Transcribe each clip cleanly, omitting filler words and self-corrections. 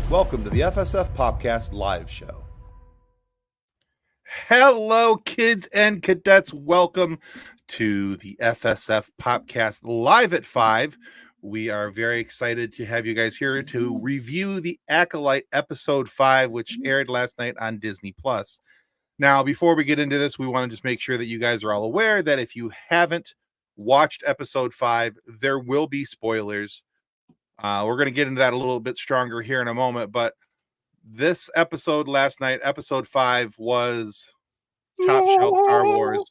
Welcome to the FSF Popcast live show. Hello, kids and cadets. Welcome to the FSF Popcast live at 5. We are very excited to have you guys here to review the Acolyte episode 5, which aired last night on Disney+. Now, before we get into this, we want to just make sure that you guys are all aware that if you haven't watched episode 5, there will be spoilers. We're going to get into that a little bit stronger here in a moment, but this episode last night, episode 5, was top shelf Star Wars.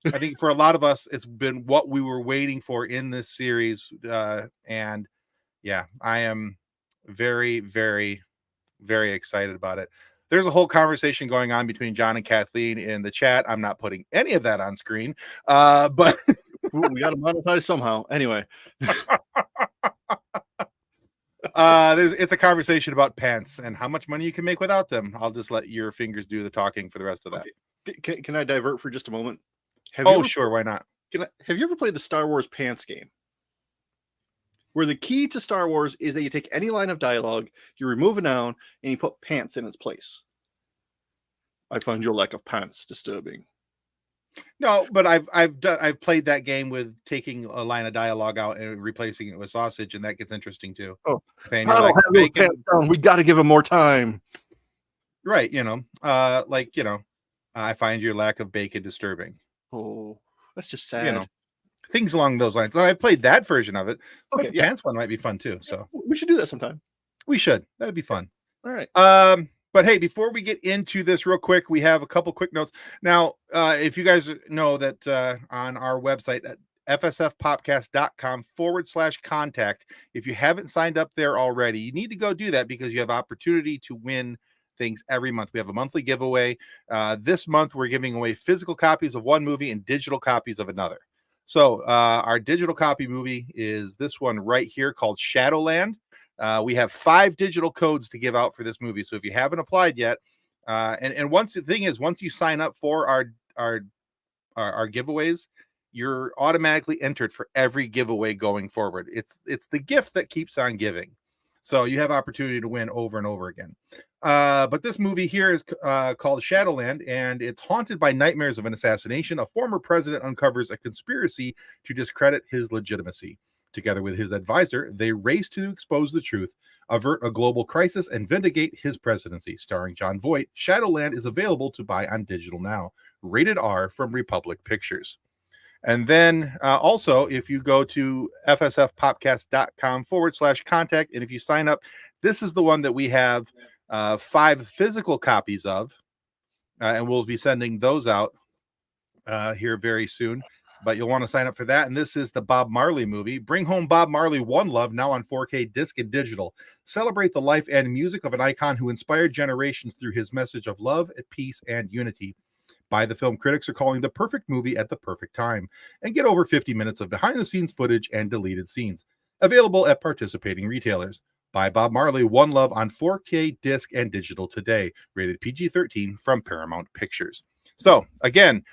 I think for a lot of us, it's been what we were waiting for in this series. And yeah, I am very, very, very excited about it. There's a whole conversation going on between John and Kathleen in the chat. I'm not putting any of that on screen, but we got to monetize somehow. Anyway. It's a conversation about pants and how much money you can make without them. I'll just let your fingers do the talking for the rest of that. Okay. Can I divert for just a moment? Sure, why not? Have you ever played the Star Wars pants game? Where the key to Star Wars is that you take any line of dialogue, you remove a noun, and you put pants in its place. I find your lack of pants disturbing. No, but I've played that game with taking a line of dialogue out and replacing it with sausage, and that gets interesting too. Oh, I don't have those pants down. We got to give him more time. Right, I find your lack of bacon disturbing. Oh, that's just sad. Things along those lines. So I played that version of it. Okay, the pants one might be fun too. So we should do that sometime. We should. That'd be fun. All right. But hey, before we get into this real quick, we have a couple quick notes. Now, if you guys know that on our website at fsfpopcast.com/contact, if you haven't signed up there already, you need to go do that because you have opportunity to win things every month. We have a monthly giveaway. This month, we're giving away physical copies of one movie and digital copies of another. So our digital copy movie is this one right here called Shadowland. We have 5 digital codes to give out for this movie. So if you haven't applied yet, and once the thing is, once you sign up for our giveaways, you're automatically entered for every giveaway going forward. It's the gift that keeps on giving. So you have opportunity to win over and over again. But this movie here is called Shadowland, and it's haunted by nightmares of an assassination. A former president uncovers a conspiracy to discredit his legitimacy. Together with his advisor, they race to expose the truth, avert a global crisis, and vindicate his presidency. Starring Jon Voight, Shadowland is available to buy on digital now. Rated R from Republic Pictures. And then also, if you go to fsfpopcast.com/contact, and if you sign up, this is the one that we have 5 physical copies of, and we'll be sending those out here very soon. But you'll want to sign up for that. And this is the Bob Marley movie. Bring home Bob Marley, One Love, now on 4K disc and digital. Celebrate the life and music of an icon who inspired generations through his message of love, peace, and unity. Buy the film critics are calling the perfect movie at the perfect time. And get over 50 minutes of behind-the-scenes footage and deleted scenes. Available at participating retailers. Buy Bob Marley, One Love on 4K disc and digital today. Rated PG-13 from Paramount Pictures. So again,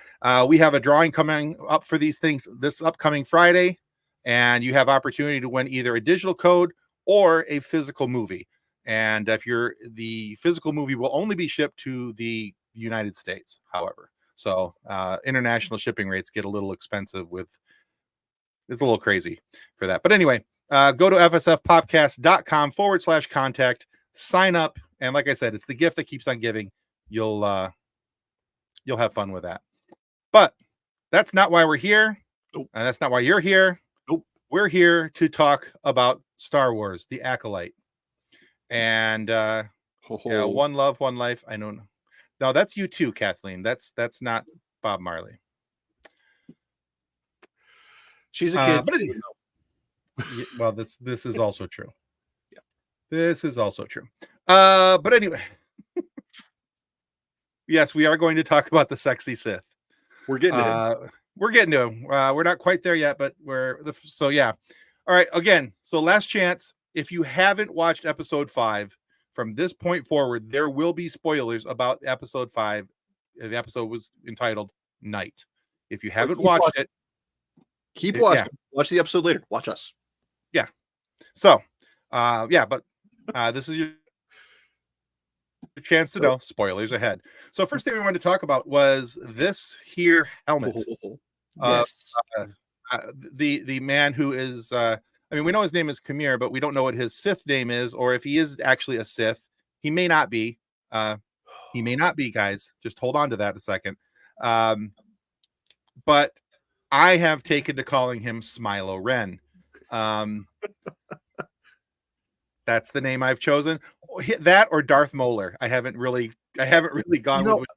we have a drawing coming up for these things this upcoming Friday, and you have opportunity to win either a digital code or a physical movie. And if the physical movie will only be shipped to the United States, however. So international shipping rates get a little expensive it's a little crazy for that. But anyway, go to fsfpopcast.com/contact, sign up. And like I said, it's the gift that keeps on giving. You'll have fun with that. But that's not why we're here. Nope. And that's not why you're here. Nope. We're here to talk about Star Wars, the Acolyte. And yeah, One Love, One Life. I know. No, that's you too, Kathleen. That's not Bob Marley. She's a kid. Well, this is also true. Yeah. This is also true. But anyway. Yes, we are going to talk about the sexy Sith. We're getting to him. We're getting to him. We're not quite there yet, but so yeah. All right. Again, so last chance. If you haven't watched episode 5, from this point forward, there will be spoilers about episode 5. The episode was entitled Night. If you haven't watched it, keep watching. Yeah. Watch the episode later. Watch us. Yeah. So, yeah, but this is your a chance to know. Spoilers ahead. So first thing we wanted to talk about was this here helmet. Yes. Uh, the man who is I mean, we know his name is Khmer, but we don't know what his Sith name is, or if he is actually a Sith. He may not be. He may not be, guys. Just hold on to that a second. But I have taken to calling him Smilo Ren. That's the name I've chosen. That or Darth Moeller. I haven't really gone with.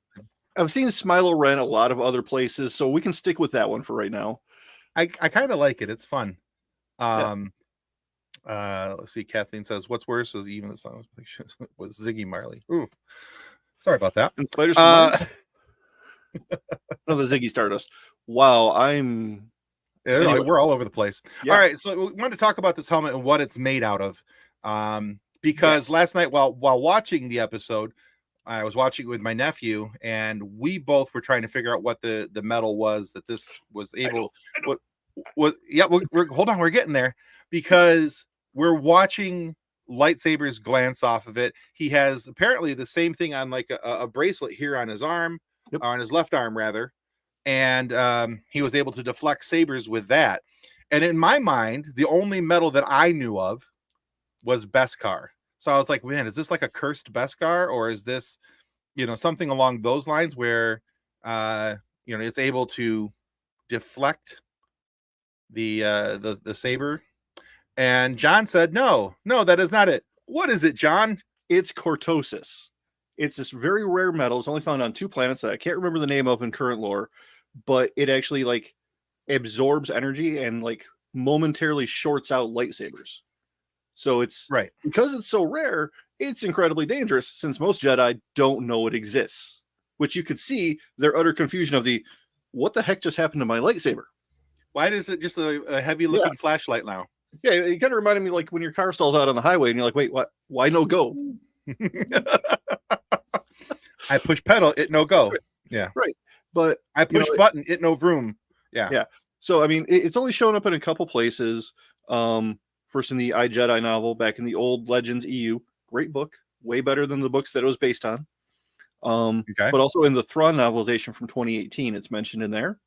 I've seen Smilo Ren a lot of other places, so we can stick with that one for right now. I kind of like it. It's fun. Yeah. Let's see. Kathleen says, "What's worse is even the song was Ziggy Marley." Ooh, sorry about that. And Spiders no, the Ziggy Stardust. Wow, Anyway, we're all over the place. Yeah. All right, so we wanted to talk about this helmet and what it's made out of. Because last night while watching the episode, I was watching it with my nephew, and we both were trying to figure out what the metal was that this was able. What was? Yeah, we're hold on, we're getting there because we're watching lightsabers glance off of it. He has apparently the same thing on like a bracelet here on his arm, or on his left arm rather, and he was able to deflect sabers with that. And in my mind, the only metal that I knew of was Beskar. So I was like, man, is this like a cursed Beskar, or is this, something along those lines where, it's able to deflect the saber? And John said, no, that is not it. What is it, John? It's cortosis. It's this very rare metal. It's only found on 2 planets that I can't remember the name of in current lore, but it actually like absorbs energy and like momentarily shorts out lightsabers. So it's right because it's so rare, it's incredibly dangerous since most Jedi don't know it exists, which you could see their utter confusion of what the heck just happened to my lightsaber? Why is it just a heavy looking flashlight now? Yeah, it kind of reminded me like when your car stalls out on the highway and you're like, wait, what? Why no go? I push pedal, it no go. Yeah. Right. But I push button, it no vroom. Yeah. Yeah. So, I mean, it's only shown up in a couple places. First in the I, Jedi novel back in the old Legends EU. Great book. Way better than the books that it was based on. But also in the Thrawn novelization from 2018, it's mentioned in there.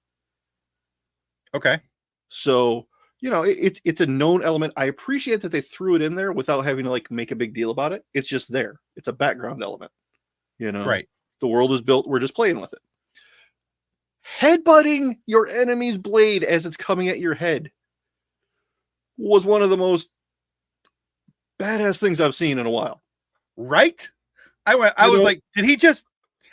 Okay. So, it's a known element. I appreciate that they threw it in there without having to like make a big deal about it. It's just there. It's a background element. Right. The world is built. We're just playing with it. Headbutting your enemy's blade as it's coming at your head was one of the most badass things I've seen in a while. Right? I was like, did he just?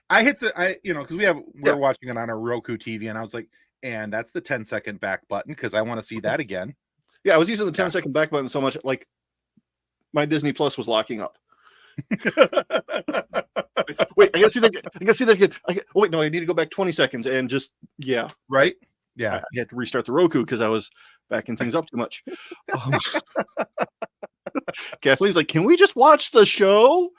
I hit because we're watching it on a Roku TV, and I was like, and that's the 10-second back button because I want to see that again. Yeah, I was using the 10-second back button so much, like my Disney Plus was locking up. Wait, I gotta see that. I gotta see that again. Wait, no, I need to go back 20 seconds and just right. Yeah, I had to restart the Roku because I was backing things up too much. Kathleen's like, "Can we just watch the show?"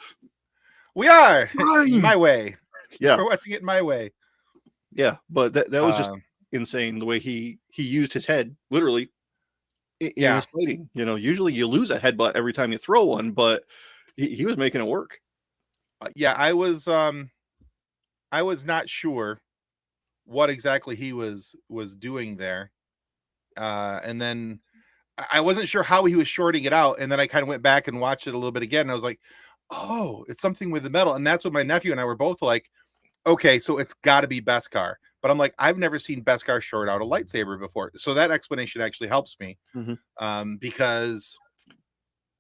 We are my way. Yeah, we're watching it my way. Yeah, but that was just insane the way he used his head literally in his fighting. Usually you lose a headbutt every time you throw one, but he was making it work. Yeah, I was not sure what exactly he was doing there, and then I wasn't sure how he was shorting it out, and then I kind of went back and watched it a little bit again, and I was like, oh, it's something with the metal. And that's what my nephew and I were both like, okay, so it's got to be Beskar. But I'm like, I've never seen Beskar short out a lightsaber before, so that explanation actually helps me. Because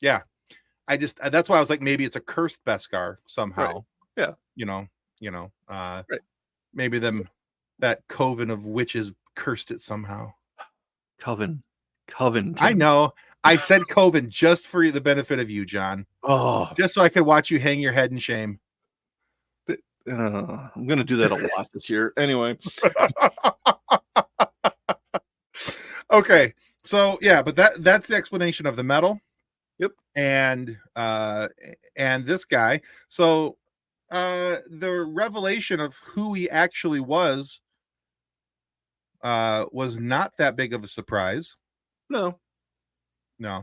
that's why I was like, maybe it's a cursed Beskar somehow. Right. Yeah. Right. Maybe that coven of witches cursed it somehow. Coven. I know. I said coven just for the benefit of you, John. Oh, just so I could watch you hang your head in shame. I'm gonna do that a lot this year. Anyway. Okay. So but that's the explanation of the metal. Yep. And this guy. So the revelation of who he actually was not that big of a surprise. No. Yeah,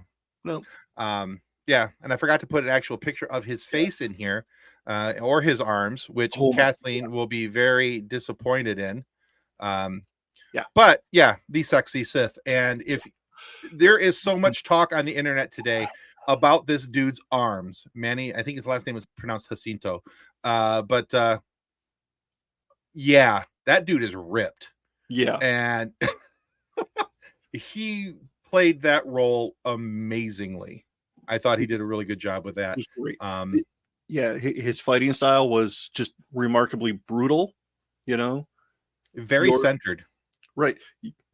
and I forgot to put an actual picture of his face in here or his arms, which Oh my- Kathleen will be very disappointed in. Yeah. But yeah, the sexy Sith. And if there is so much talk on the internet today about this dude's arms, Manny, I think his last name was pronounced Jacinto. But yeah, that dude is ripped. Yeah. And he played that role amazingly. I thought he did a really good job with that. It was great. Um, Yeah, his fighting style was just remarkably brutal, you know? very centered. Right.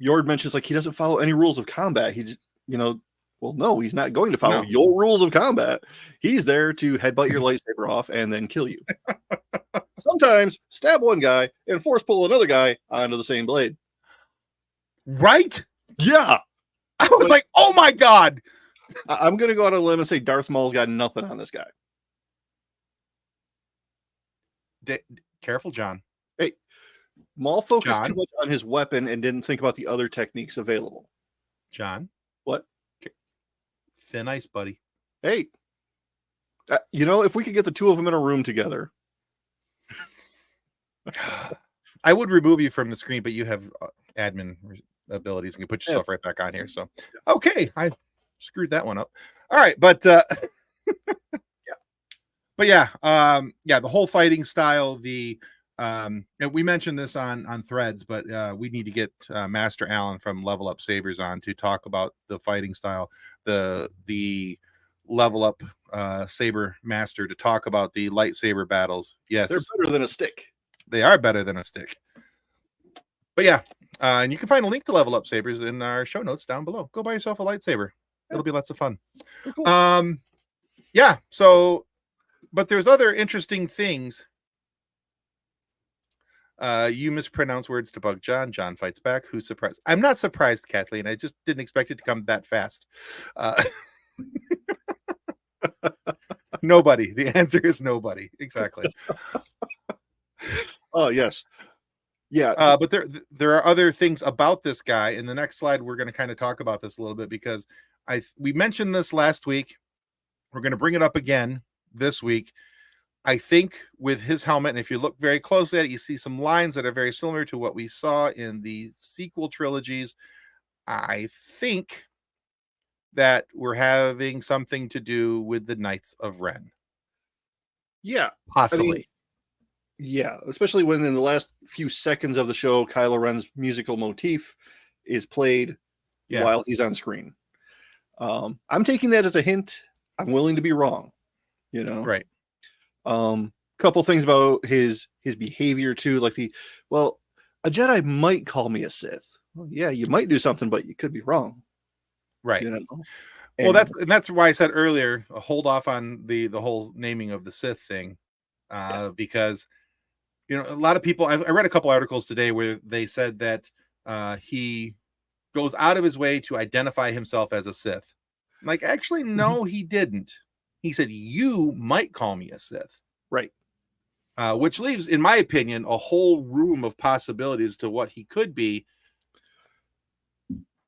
Yord mentions like he doesn't follow any rules of combat. He just, well, no, he's not going to follow your rules of combat. He's there to headbutt your lightsaber off and then kill you. Sometimes stab one guy and force pull another guy onto the same blade. Right? Yeah. I was like, oh my God. I'm going to go out on a limb and say Darth Maul's got nothing on this guy. Careful, John. Hey, Maul focused too much on his weapon and didn't think about the other techniques available. John. What? Thin ice, buddy. Hey, if we could get the two of them in a room together. I would remove you from the screen, but you have admin abilities and can put yourself right back on here. So, okay, I screwed that one up. All right, but but yeah, the whole fighting style, and we mentioned this on Threads, but we need to get Master Allen from Level Up Sabers on to talk about the fighting style, the Level Up Saber Master to talk about the lightsaber battles. Yes, they're better than a stick. They are better than a stick. But yeah, and you can find a link to Level Up Sabers in our show notes down below. Go buy yourself a lightsaber. It'll be lots of fun. Cool. Yeah, so, but there's other interesting things. You mispronounce words to bug John. John fights back. Who's surprised? I'm not surprised, Kathleen. I just didn't expect it to come that fast. Nobody. The answer is nobody. Exactly. Oh, yes. Yeah. But there are other things about this guy. In the next slide, we're going to kind of talk about this a little bit because we mentioned this last week. We're going to bring it up again this week. I think with his helmet, and if you look very closely at it, you see some lines that are very similar to what we saw in the sequel trilogies. I think that we're having something to do with the Knights of Ren. Yeah. Possibly. Yeah, especially when in the last few seconds of the show, Kylo Ren's musical motif is played while he's on screen. I'm taking that as a hint. I'm willing to be wrong, Right. Couple things about his behavior too, like a Jedi might call me a Sith. Well, yeah, you might do something, but you could be wrong. Right. Well, that's why I said earlier, hold off on the whole naming of the Sith thing, because a lot of people. I read a couple articles today where they said that he goes out of his way to identify himself as a Sith. Like, actually, no, he didn't. He said, "You might call me a Sith," right? Which leaves, in my opinion, a whole room of possibilities to what he could be.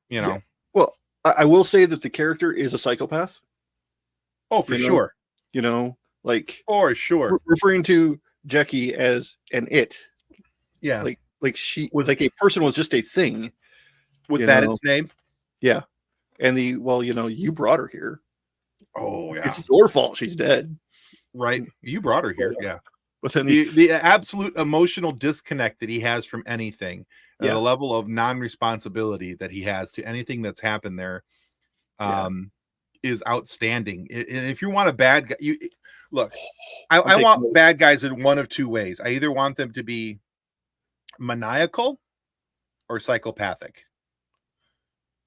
Yeah. Well, I will say that the character is a psychopath. Oh, for sure. For sure. Referring to Jackie as an it. Yeah. Like she was like a person was just a thing. Was that its name? Yeah. And you brought her here. Oh, yeah. It's your fault she's dead. Right. You brought her here. Yeah. But then the absolute emotional disconnect that he has from anything, the level of non-responsibility that he has to anything that's happened there, is outstanding. And if you want a bad guy, I want bad guys in one of two ways. I either want them to be maniacal or psychopathic.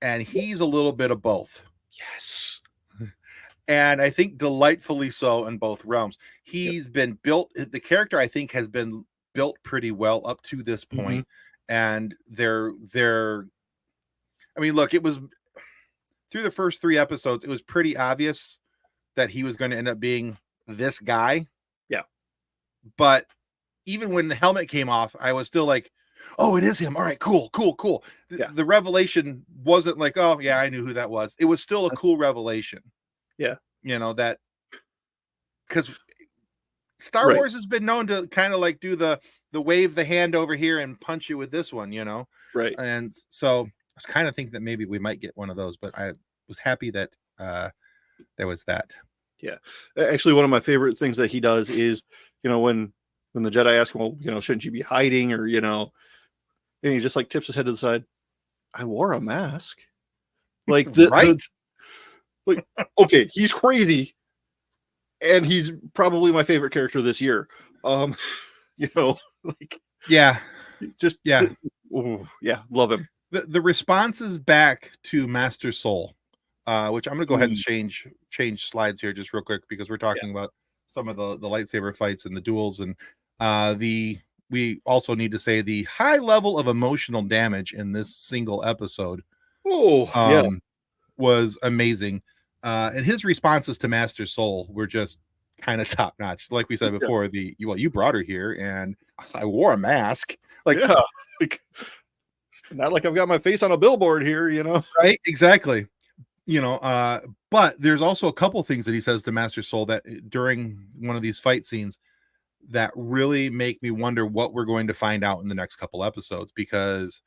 And he's a little bit of both. Yes. And I think delightfully so in both realms. He's been built, the character I think has been built pretty well up to this point. And I mean, look, it was through the first 3 episodes, it was pretty obvious that he was going to end up being this guy. Yeah. But even when the helmet came off, I was still like, oh, it is him. All right, cool. The revelation wasn't like, oh, yeah, I knew who that was. It was still a cool revelation. Yeah. That because Star Right. Wars has been known to kind of like do the wave the hand over here and punch you with this one, Right. And so I was kind of thinking that maybe we might get one of those, but I was happy that there was that. Yeah. Actually, one of my favorite things that he does is, when the Jedi ask him, well, shouldn't you be hiding or, and he just like tips his head to the side. I wore a mask. Like Right? like, okay, he's crazy. And he's probably my favorite character this year. Like Yeah. just Yeah. Yeah, love him. The responses back to Master Soul, which I'm gonna go ahead and change slides here just real quick because we're talking about some of the lightsaber fights and the duels, and we also need to say the high level of emotional damage in this single episode was amazing. And his responses to Master Soul were just kind of top notch. Like we said before, you brought her here and I wore a mask. Like, like, not like I've got my face on a billboard here, Right? Exactly. But there's also a couple things that he says to Master Soul that during one of these fight scenes that really make me wonder what we're going to find out in the next couple episodes, because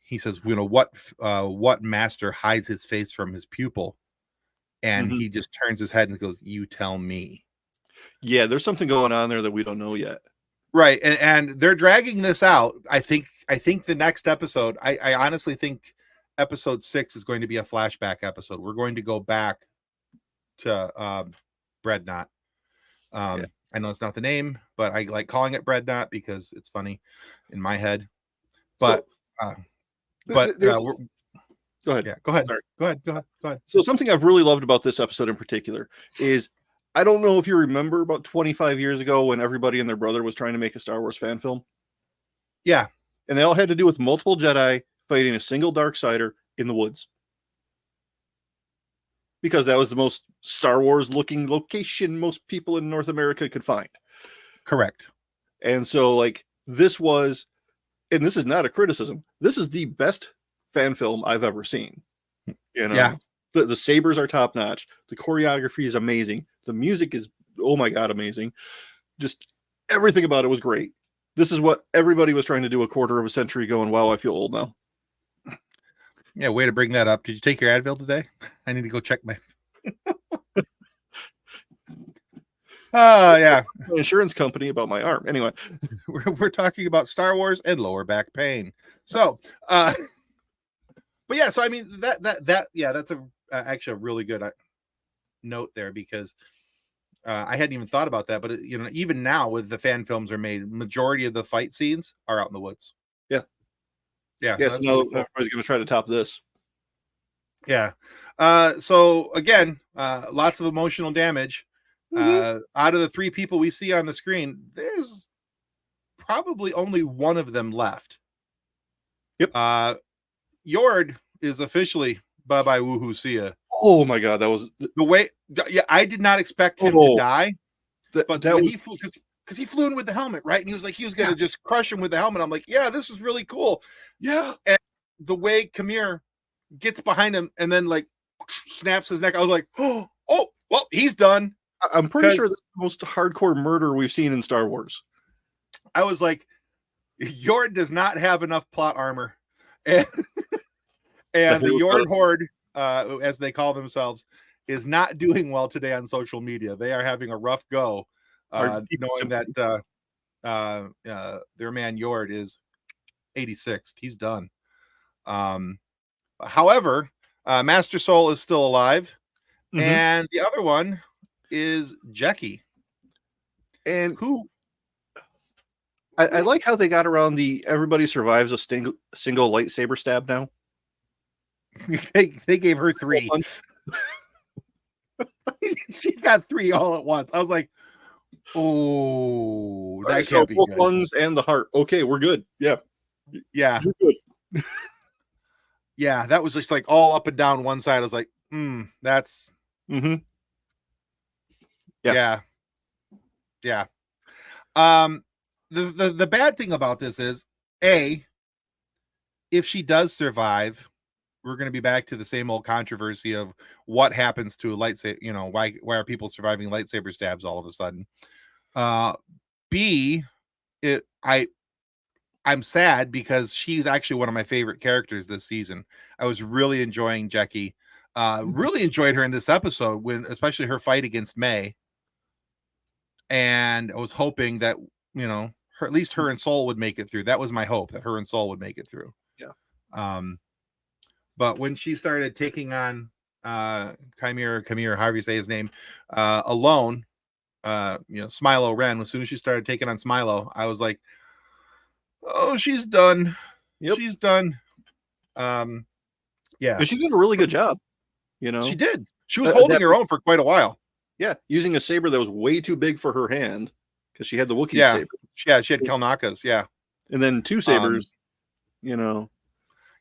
he says, what master hides his face from his pupil? And he just turns his head and goes, you tell me. Yeah, there's something going on there that we don't know yet. Right. And they're dragging this out. I think the next episode, I honestly think episode 6 is going to be a flashback episode. We're going to go back to Breadnought. I know it's not the name, but I like calling it Breadnought because it's funny in my head. But go ahead. Yeah, go ahead. Sorry. Go ahead. So something I've really loved about this episode in particular is, I don't know if you remember about 25 years ago when everybody and their brother was trying to make a Star Wars fan film. Yeah. And they all had to do with multiple Jedi fighting a single Darksider in the woods. Because that was the most Star Wars looking location most people in North America could find. Correct. And so this was, and this is not a criticism, this is the best fan film I've ever seen. Yeah. The sabers are top notch. The choreography is amazing. The music is, oh my God, amazing. Just everything about it was great. This is what everybody was trying to do a quarter of a century ago, and wow, I feel old now. Yeah, way to bring that up. Did you take your Advil today? I need to go check my... yeah. My insurance company about my arm. Anyway. We're talking about Star Wars and lower back pain. So, but yeah, so I mean, that's actually a really good note there, because I hadn't even thought about that, but even now with the fan films are made, majority of the fight scenes are out in the woods. Yeah. So now everybody's going to try to top this. Yeah. So again, lots of emotional damage. Out of the 3 people we see on the screen, there's probably only one of them left. Yep. Yord is officially bye-bye woohoo see ya. Oh my God, that was the way. Yeah, I did not expect him to die, but that when he flew, because he flew in with the helmet, right? And he was going to just crush him with the helmet. I'm like, yeah, this is really cool. Yeah. And the way Kamir gets behind him and then like snaps his neck, I was like, oh, well, he's done. I'm pretty sure that's the most hardcore murder we've seen in Star Wars. I was like, Yord does not have enough plot armor, and the Yord Horde, as they call themselves, is not doing well today on social media. They are having a rough go, knowing that their man Yord is 86th. He's done. However, Master Soul is still alive, and the other one is Jecki, and who I like how they got around the everybody survives a single lightsaber stab now. they gave her 3. She got 3 all at once. I was like, oh, that can't be both good. lungs and the heart. Okay, we're good. Yeah. We're good. Yeah, that was just like all up and down one side. I was like, that's yeah. The bad thing about this is, if she does survive, we're going to be back to the same old controversy of what happens to a lightsaber. You know, why are people surviving lightsaber stabs all of a sudden? B, I'm sad because she's actually one of my favorite characters this season. I was really enjoying Jackie. Really enjoyed her in this episode, especially her fight against May. And I was hoping that, you know, at least her and Soul would make it through. That was my hope, that her and Soul would make it through. Yeah. But when she started taking on Chimera, however you say his name, alone, Smilo Ren, as soon as she started taking on Smilo, I was like, oh, she's done. Yep. She's done. Yeah. And she did a really good job. You know, she did. She was holding her own for quite a while. Yeah, using a saber that was way too big for her hand because she had the Wookiee saber. Yeah, she had Kelnaka's. Yeah, and then 2 sabers. You know.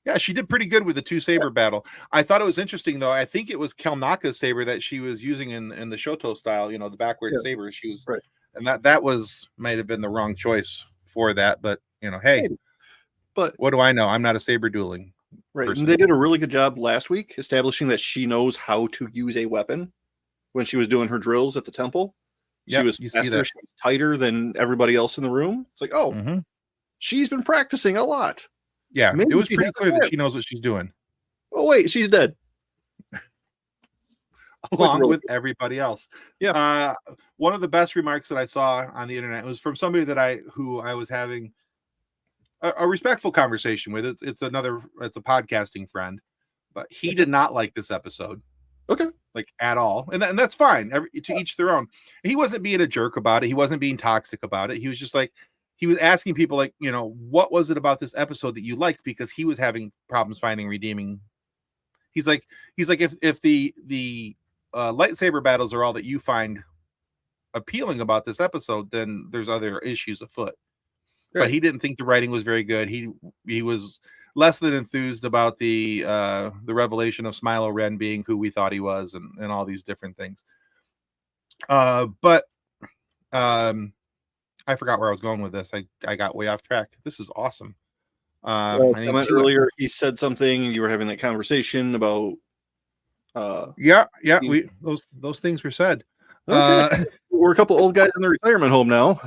Yeah, she did pretty good with the 2 saber battle. I thought it was interesting though. I think it was Kelnaka's saber that she was using in the Shoto style. You know, the backward saber. She was right, and that might have been the wrong choice for that. But you know, hey, but what do I know? I'm not a saber dueling. Right, person. And they did a really good job last week establishing that she knows how to use a weapon when she was doing her drills at the temple. She was faster, she was tighter than everybody else in the room. It's like, oh, she's been practicing a lot. Yeah, maybe it was pretty clear that she knows what she's doing. Oh, wait, she's dead. Along with everybody else. Yeah. One of the best remarks that I saw on the internet was from somebody who I was having a respectful conversation with. It's a podcasting friend, but he did not like this episode. Okay. Like at all. And that's fine. To each their own. He wasn't being a jerk about it. He wasn't being toxic about it. He was just like, he was asking people like, you know, what was it about this episode that you liked? Because he was having problems finding redeeming. He's like, if the lightsaber battles are all that you find appealing about this episode, then there's other issues afoot. Right. But he didn't think the writing was very good. He was less than enthused about the revelation of Smilo Ren being who we thought he was, and all these different things. But I forgot where I was going with this. I got way off track. This is awesome. Earlier, he said something. You were having that conversation about. Those things were said. Okay. We're a couple old guys in the retirement home now.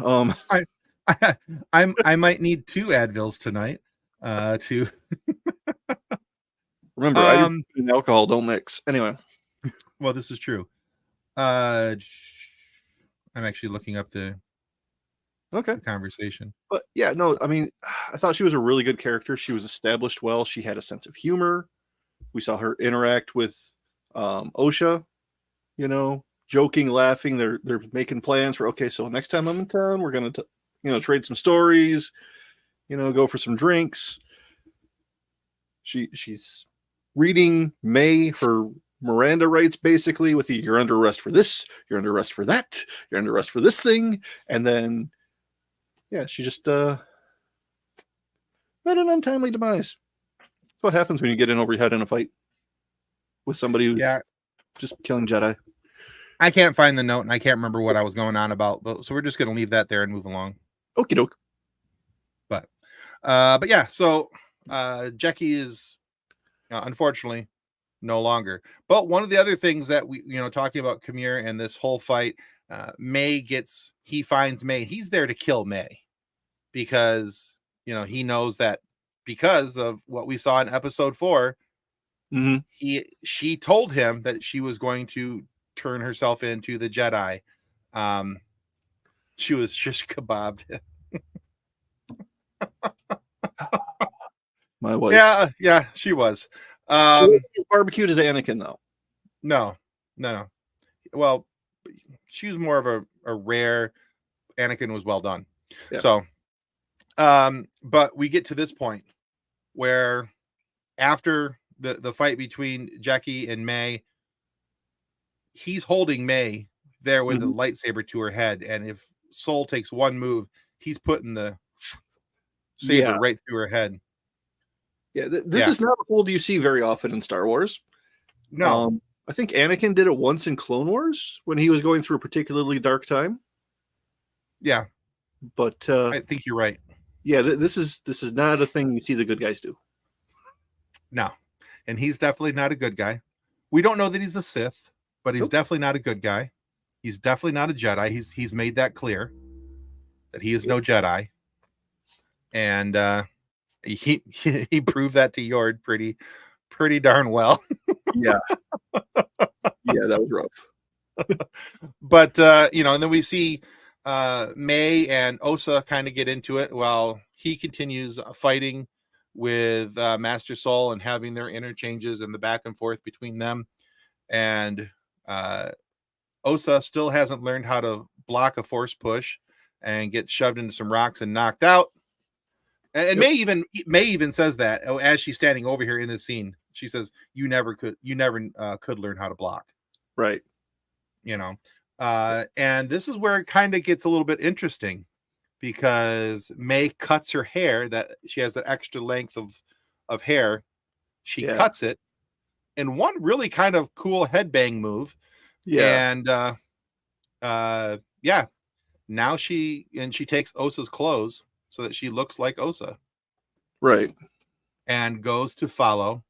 I might need 2 Advils tonight. To remember, alcohol don't mix. Anyway, well, this is true. I'm actually looking up the conversation. But yeah, no, I mean, I thought she was a really good character. She was established well. She had a sense of humor. We saw her interact with Osha, you know, joking, laughing. They're making plans for, okay, so next time I'm in town, we're gonna trade some stories, go for some drinks. She's reading May her Miranda rights basically with you're under arrest for this, you're under arrest for that, you're under arrest for this thing, and then she just met an untimely demise. That's what happens when you get in over your head in a fight with somebody who's just killing Jedi. I can't find the note and I can't remember what I was going on about, so we're just going to leave that there and move along. Okie doke. But yeah, so Jackie is unfortunately no longer. But one of the other things that we, talking about Khmer and this whole fight, May he finds May. He's there to kill May because, he knows that because of what we saw in episode 4, she told him that she was going to turn herself into the Jedi. She was shish kebabbed. My wife. Yeah, she was. She barbecued as Anakin, though. No. Well, she was more of a rare. Anakin was well done. Yeah. So, but we get to this point where after the fight between Jackie and May, he's holding May there with the lightsaber to her head, and if Soul takes one move, he's putting the saber right through her head. Yeah, this is not a hold you see very often in Star Wars. No. I think Anakin did it once in Clone Wars when he was going through a particularly dark time. Yeah. But I think you're right. Yeah, this is not a thing you see the good guys do. No. and he's definitely not a good guy. We don't know that he's a Sith, but he's Nope. definitely not a good guy. He's definitely not a Jedi. He's made that clear that he is no Jedi, and he proved that to Yord pretty darn well. Yeah. Yeah, that was rough. But and then we see May and Osa kind of get into it while he continues fighting with Master Soul and having their interchanges and the back and forth between them. And Osa still hasn't learned how to block a force push and gets shoved into some rocks and knocked out. And May even says that as she's standing over here in this scene. She says, you never could learn how to block. Right. And this is where it kind of gets a little bit interesting, because May cuts her hair, that she has that extra length of hair. She cuts it in one really kind of cool headbang move. Yeah. And now she takes Osa's clothes so that she looks like Osa. Right. And goes to follow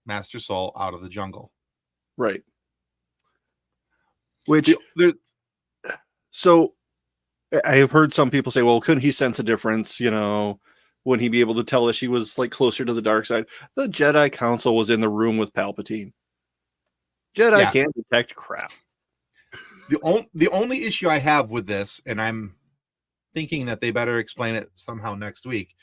Master Soul out of the jungle. Right. Which so I have heard some people say, well, couldn't he sense a difference? Wouldn't he be able to tell that she was like closer to the dark side? The Jedi Council was in the room with Palpatine. Jedi can't detect crap. The only issue I have with this, and I'm thinking that they better explain it somehow next week.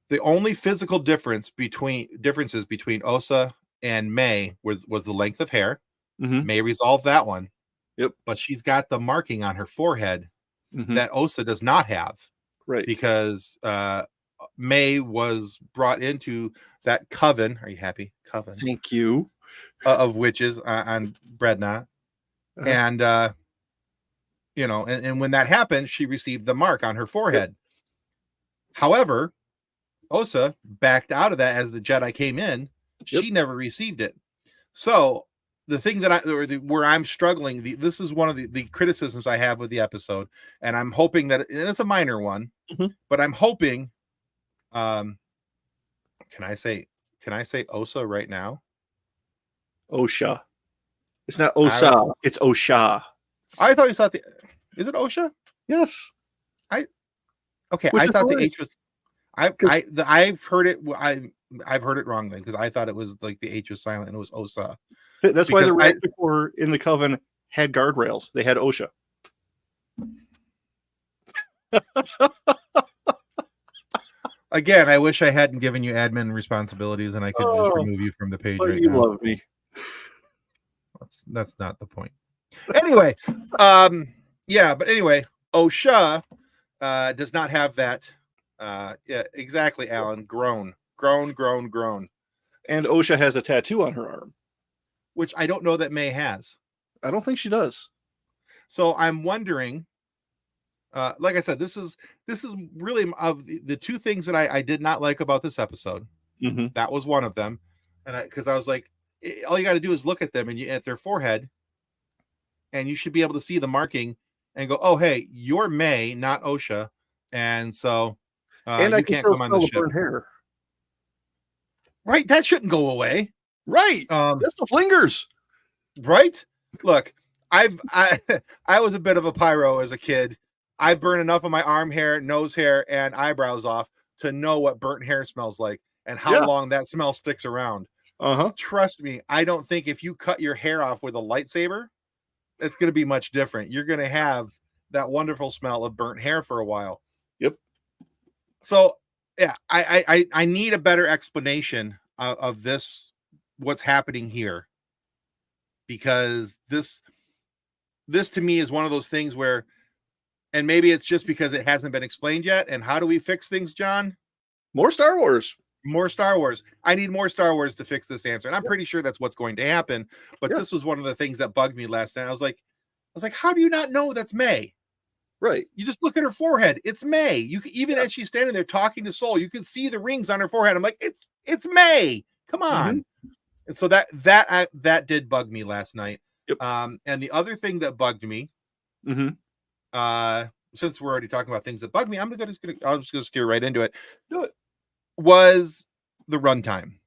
The only physical differences between Osa and May was the length of hair. Mm-hmm. May resolved that one. Yep. But she's got the marking on her forehead mm-hmm. that Osa does not have. Right. Because May was brought into that coven. Are you happy? Coven. Thank you. Of witches on Breadnought. Uh-huh. And and when that happened, she received the mark on her forehead. Yep. However, Osa backed out of that as the Jedi came in. Yep. She never received it. So the thing that where I'm struggling, this is one of the criticisms I have with the episode, and I'm hoping that, and it's a minor one, mm-hmm. but I'm hoping, can I say Osa right now? Osha. It's not Osa. It's Osha. I thought you thought is it Osha? Yes. I thought the H was. I've heard it. I've heard it wrong then, because I thought it was like the H was silent and it was Osa. That's why the Red before in the Coven had guardrails. They had Osha. Again, I wish I hadn't given you admin responsibilities and I could just remove you from the page right you now. Love me. That's not the point. Anyway, but anyway, Osha does not have that. Yeah, exactly, Alan. Grown. And Osha has a tattoo on her arm, which I don't know that May has. I don't think she does. So I'm wondering. Like I said, this is really of the two things that I did not like about this episode. Mm-hmm. That was one of them, and because I was like, all you got to do is look at them and at their forehead, and you should be able to see the marking and go, oh, hey, you're May, not Osha, and so and you can't come on the ship. Hair. Right, that shouldn't go away. Right, that's the flingers. Right. Look, I was a bit of a pyro as a kid. I burn enough of my arm hair, nose hair, and eyebrows off to know what burnt hair smells like and how long that smell sticks around. Uh-huh. Trust me, I don't think if you cut your hair off with a lightsaber, it's going to be much different. You're going to have that wonderful smell of burnt hair for a while. Yep. So, yeah, I need a better explanation of this, what's happening here. Because this to me is one of those things where, and maybe it's just because it hasn't been explained yet. And how do we fix things, John? More Star Wars. More Star Wars. I need more Star Wars to fix this answer. And I'm pretty sure that's what's going to happen. But this was one of the things that bugged me last night. I was like, how do you not know that's May? Right. You just look at her forehead. It's May. You can, even as she's standing there talking to Soul, you can see the rings on her forehead. I'm like, it's May. Come on. Mm-hmm. And so that did bug me last night. Yep. And the other thing that bugged me, since we're already talking about things that bug me, I'm just gonna steer right into it. Do it. Was the runtime.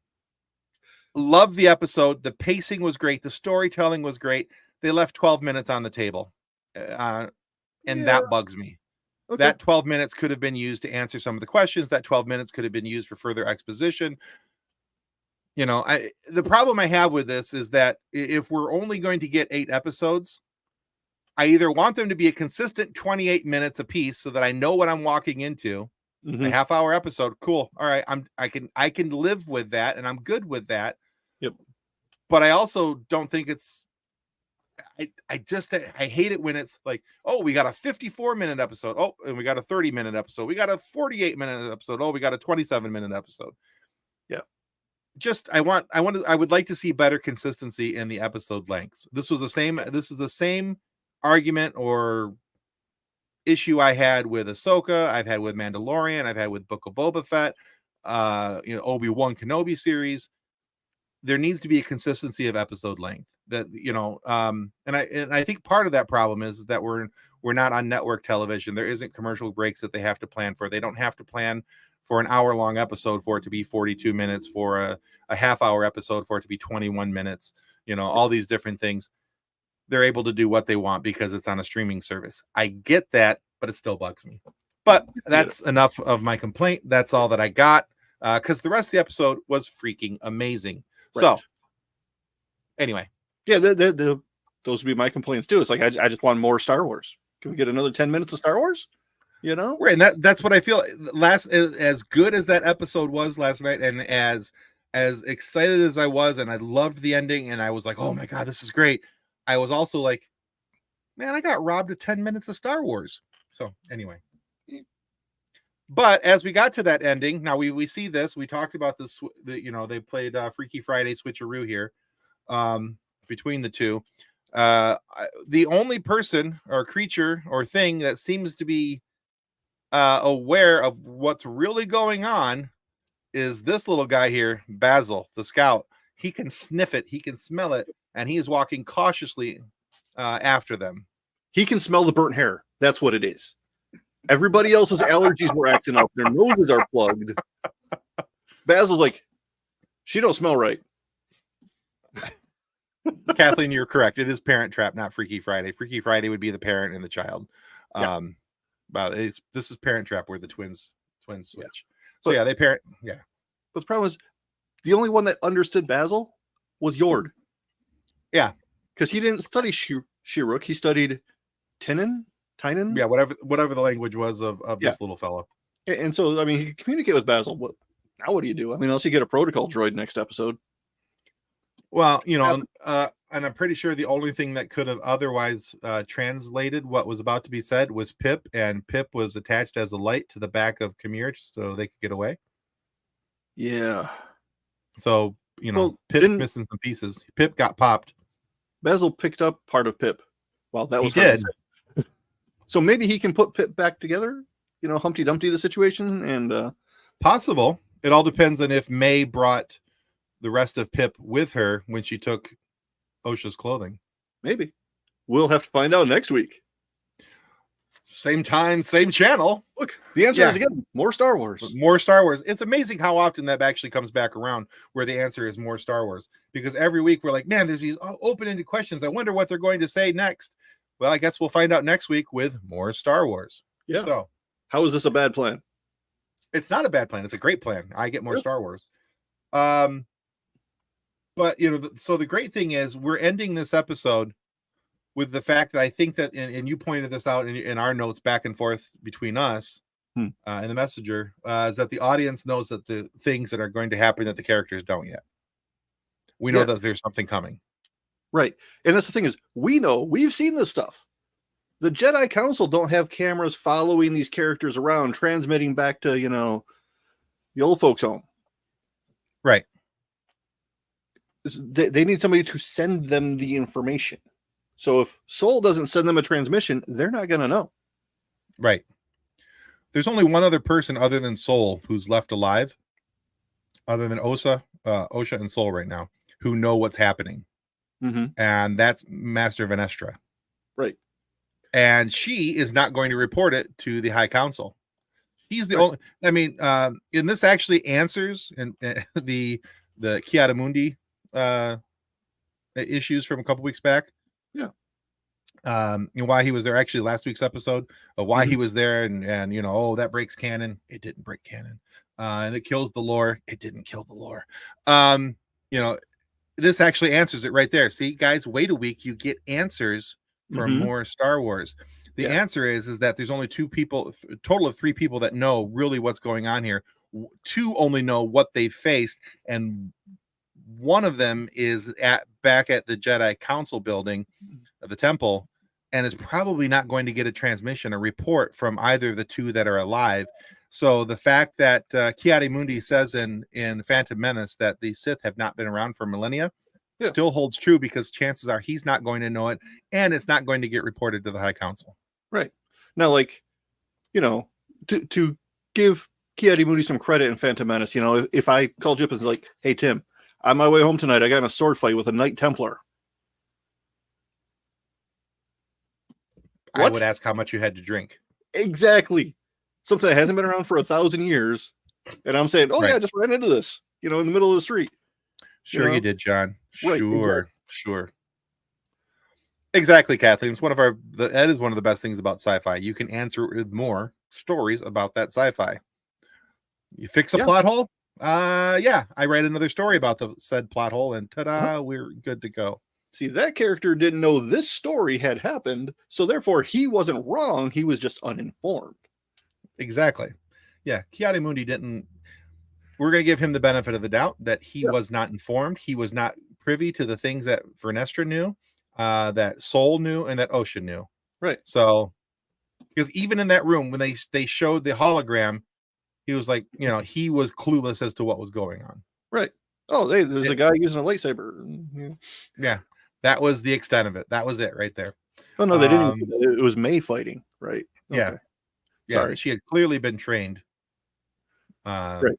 Loved the episode. The pacing was great. The storytelling was great. They left 12 minutes on the table. And Yeah. that bugs me. Okay. That 12 minutes could have been used to answer some of the questions. That 12 minutes could have been used for further exposition. You know, the problem I have with this is that if we're only going to get 8 episodes, I either want them to be a consistent 28 minutes a piece so that I know what I'm walking into. A half-hour episode, cool. All right, I can live with that, and I'm good with that. Yep. But I also don't think it's. I hate it when it's like, oh, we got a 54-minute episode. Oh, and we got a 30-minute episode. We got a 48-minute episode. Oh, we got a 27-minute episode. Yeah. Just I would like to see better consistency in the episode lengths. This is the same argument or issue I had with Ahsoka, I've had with Mandalorian, I've had with Book of Boba Fett, Obi-Wan Kenobi series. There needs to be a consistency of episode length. That and I think part of that problem is that we're not on network television. There isn't commercial breaks that they have to plan for. They don't have to plan for an hour-long episode for it to be 42 minutes, for a half-hour episode for it to be 21 minutes. All these different things. They're able to do what they want because it's on a streaming service. I get that, but it still bugs me. But that's enough of my complaint. That's all that I got, because the rest of the episode was freaking amazing. Right. So anyway. Yeah, those would be my complaints too. It's like, I just want more Star Wars. Can we get another 10 minutes of Star Wars? Right, and that's what I feel. As good as that episode was last night, and as excited as I was, and I loved the ending, and I was like, oh my God, this is great. I was also like, man, I got robbed of 10 minutes of Star Wars. So anyway, but as we got to that ending, now we see this, we talked about this, they played Freaky Friday switcheroo here between the two. The only person or creature or thing that seems to be aware of what's really going on is this little guy here, Basil, the scout. He can sniff it, he can smell it, and he is walking cautiously after them. He can smell the burnt hair. That's what it is. Everybody else's allergies were acting up. Their noses are plugged. Basil's like, she don't smell right. Kathleen, you're correct. It is Parent Trap, not Freaky Friday. Freaky Friday would be the parent and the child. Yeah. But this is Parent Trap where the twins switch. Yeah. So yeah, they parent. Yeah. But the problem is, the only one that understood Basil was Yord. Yeah, because he didn't study Shiruk. He studied Tynan. Yeah, whatever the language was of this little fellow. And so, I mean, he could communicate with Basil. Now what do you do? I mean, unless you get a protocol droid next episode. Well, and I'm pretty sure the only thing that could have otherwise translated what was about to be said was Pip, and Pip was attached as a light to the back of Khmer so they could get away. Yeah. So, Pip missing some pieces. Pip got popped. Basil picked up part of Pip. Well, that was he did. So maybe he can put Pip back together, Humpty Dumpty the situation, and possible. It all depends on if May brought the rest of Pip with her when she took Osha's clothing. Maybe. We'll have to find out next week. Same time, same channel. Look, the answer is again, more Star Wars. More Star Wars. It's amazing how often that actually comes back around where the answer is more Star Wars. Because every week we're like, man, there's these open-ended questions. I wonder what they're going to say next. Well, I guess we'll find out next week with more Star Wars. Yeah. So, how is this a bad plan? It's not a bad plan. It's a great plan. I get more Star Wars. But, so the great thing is we're ending this episode with the fact that I think that, and you pointed this out in our notes back and forth between us in the messenger, is that the audience knows that the things that are going to happen that the characters don't yet. We know that there's something coming. Right. And that's the thing is, we've seen this stuff. The Jedi Council don't have cameras following these characters around, transmitting back to, the old folks' home. Right. They need somebody to send them the information. So if Soul doesn't send them a transmission, they're not going to know. Right. There's only one other person other than Soul who's left alive, other than Osha and Soul right now, who know what's happening. Mm-hmm. And that's Master Vanestra. Right. And she is not going to report it to the High Council. She's the only, I mean, and this actually answers and the Kiara Mundi issues from a couple weeks back. Yeah. Why he was there, actually last week's episode of why he Mhm. was there, and oh, that breaks canon. It didn't break canon. And it kills the lore. It didn't kill the lore. You know, this actually answers it right there. See, guys, wait a week, you get answers for Mhm. more Star Wars. The Yeah. answer is that there's only two people, a total of three people that know really what's going on here. Two only know what they faced, and one of them is back at the Jedi Council building of the temple, and is probably not going to get a transmission, a report from either of the two that are alive. So the fact that Ki-Adi-Mundi says in Phantom Menace that the Sith have not been around for millennia Yeah. still holds true, because chances are he's not going to know it, and it's not going to get reported to the High Council. Right. Now, like, to give Ki-Adi-Mundi some credit in Phantom Menace, if I called you up and was like, "Hey Tim, on my way home tonight, I got in a sword fight with a Knight Templar." I What? would ask how much you had to drink. Exactly. Something that hasn't been around for 1,000 years, and I'm saying, "Oh yeah, Right. I just ran into this, in the middle of the street." Sure you did, John. Right, Sure, exactly. sure. Exactly, Kathleen. It's that is one of the best things about sci-fi. You can answer with more stories about that sci-fi. You fix a Yeah. plot hole? Yeah. I write another story about the said plot hole, and Uh-huh. ta-da, we're good to go. See, that character didn't know this story had happened, so therefore he wasn't wrong. He was just uninformed. Exactly. Yeah. Ki-Adi-Mundi didn't. We're going to give him the benefit of the doubt that he Yeah. was not informed. He was not privy to the things that Vernestra knew, that Soul knew, and that Ocean knew. Right. So, because even in that room when they showed the hologram, he was like, he was clueless as to what was going on. Right. Oh, hey, there's a guy using a lightsaber. Yeah, that was the extent of it. That was it right there. Oh no, they didn't even see that. It was May fighting, right? Yeah. Okay. Yeah, Sorry. she had clearly been trained. Right.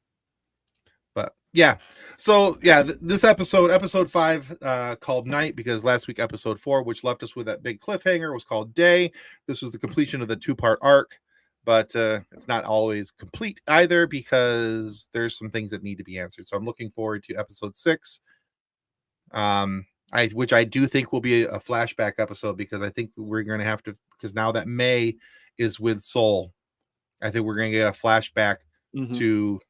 But yeah, so yeah, this episode 5, called Night, because last week episode 4, which left us with that big cliffhanger, was called Day. This was the completion of the 2-part arc, but it's not always complete either, because there's some things that need to be answered. So I'm looking forward to episode 6, which I do think will be a flashback episode, because I think we're going to have to, because now that May is with Soul, I think we're going to get a flashback to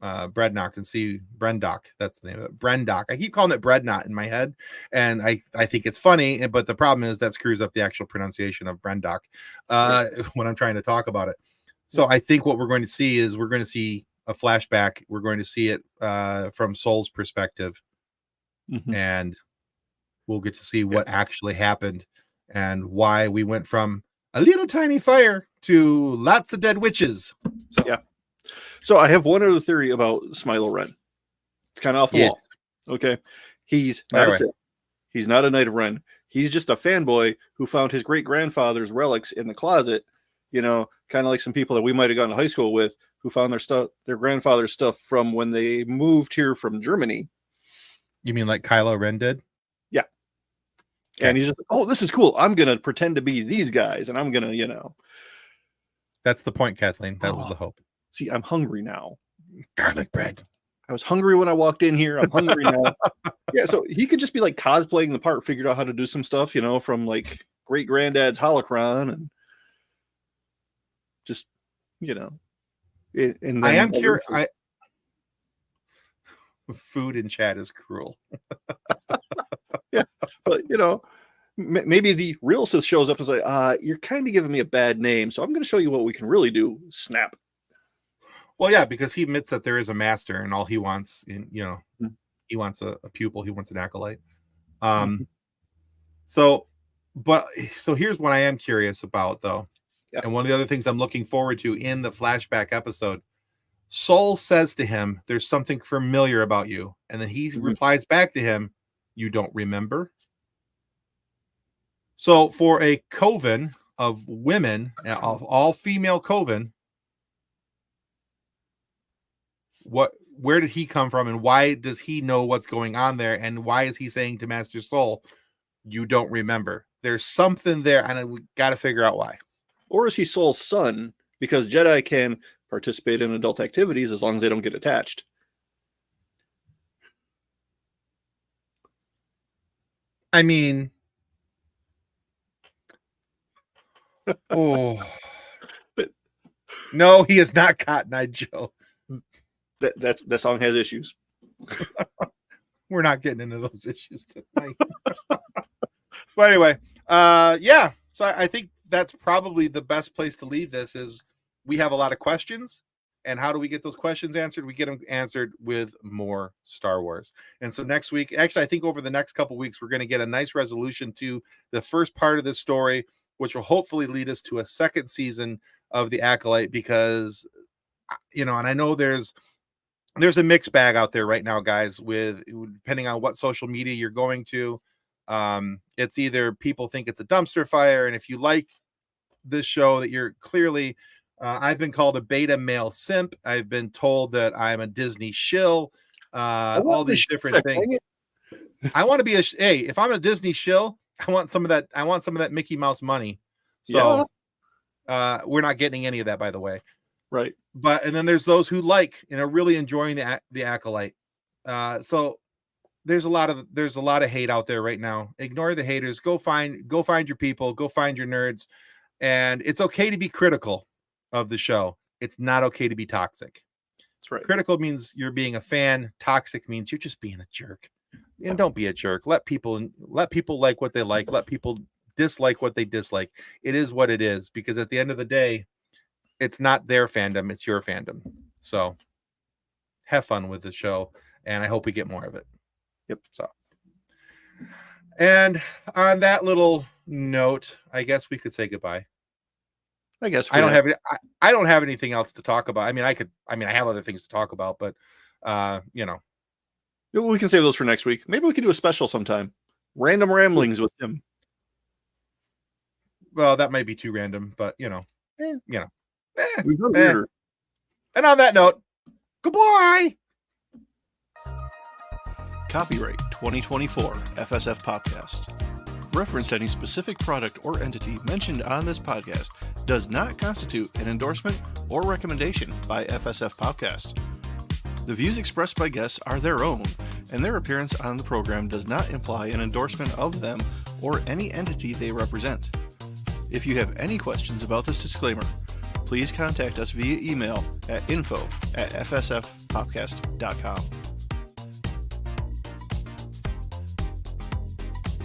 Brednock and see Brendock. That's the name of it. Brendock. I keep calling it Brednot in my head, and I think it's funny, but the problem is that screws up the actual pronunciation of Brendock when I'm trying to talk about it. So I think what we're going to see is we're going to see a flashback. We're going to see it from Soul's perspective, and we'll get to see what actually happened and why we went from a little tiny fire to lots of dead witches. So, yeah. So I have one other theory about Smilo Ren. It's kind of off the wall. Okay. He's not a Sith. He's not a Knight of Ren. He's just a fanboy who found his great grandfather's relics in the closet. Kind of like some people that we might have gone to high school with who found their grandfather's stuff from when they moved here from Germany. You mean like Kylo Ren did? Yeah. Okay. And he's just like, oh, this is cool. I'm going to pretend to be these guys, and I'm going to, That's the point, Kathleen. That was the hope. See, I'm hungry now. Garlic bread. I was hungry when I walked in here. I'm hungry now. Yeah, so he could just be like cosplaying the part, figured out how to do some stuff, from like great granddad's holocron, and just, and I am curious. Food in chat is cruel. Yeah, but maybe the real Sith shows up and say, "You're kind of giving me a bad name, so I'm going to show you what we can really do." Snap. Well, yeah, because he admits that there is a master, and all he wants, he wants a pupil, he wants an acolyte. So here's what I am curious about, though, and one of the other things I'm looking forward to in the flashback episode. Soul says to him, "There's something familiar about you," and then he replies back to him, "You don't remember?" So for a coven of women, of all female coven, where did he come from, and why does he know what's going on there, and why is he saying to Master Soul, "You don't remember"? There's something there, and we got to figure out why. Or is he Soul's son? Because Jedi can participate in adult activities as long as they don't get attached. I mean, oh But no, he is not Cotton Eye Joe. that song has issues. We're not getting into those issues tonight. But anyway, yeah. So I think that's probably the best place to leave this. Is we have a lot of questions, and how do we get those questions answered? We get them answered with more Star Wars. And so next week, actually, I think over the next couple of weeks, we're going to get a nice resolution to the first part of this story, which will hopefully lead us to a second season of the Acolyte. Because, and I know there's a mixed bag out there right now, guys, with depending on what social media you're going to. It's either people think it's a dumpster fire, and if you like this show, that you're clearly I've been called a beta male simp. I've been told that I'm a Disney shill, all these different things. I want to be hey, if I'm a Disney shill, I want some of that Mickey Mouse money. So we're not getting any of that, by the way. Right. But and then there's those who really enjoying the Acolyte. So there's a lot of hate out there right now. Ignore the haters. Go find your people. Go find your nerds. And it's okay to be critical of the show. It's not okay to be toxic. That's right. Critical means you're being a fan. Toxic means you're just being a jerk. And don't be a jerk. Let people like what they like. Let people dislike what they dislike. It is what it is. Because at the end of the day, it's not their fandom, it's your fandom. So have fun with the show, and I hope we get more of it. Yep. So, and on that little note, I guess we could say goodbye. I guess I don't have anything else to talk about. I have other things to talk about, but we can save those for next week. Maybe we could do a special sometime. Random ramblings with him. Well, that might be too random, but We've done weirder. And on that note, goodbye. Copyright 2024 FSF Podcast. Reference to any specific product or entity mentioned on this podcast does not constitute an endorsement or recommendation by FSF Podcast. The views expressed by guests are their own, and their appearance on the program does not imply an endorsement of them or any entity they represent. If you have any questions about this disclaimer, please contact us via email at info@fsfpodcast.com.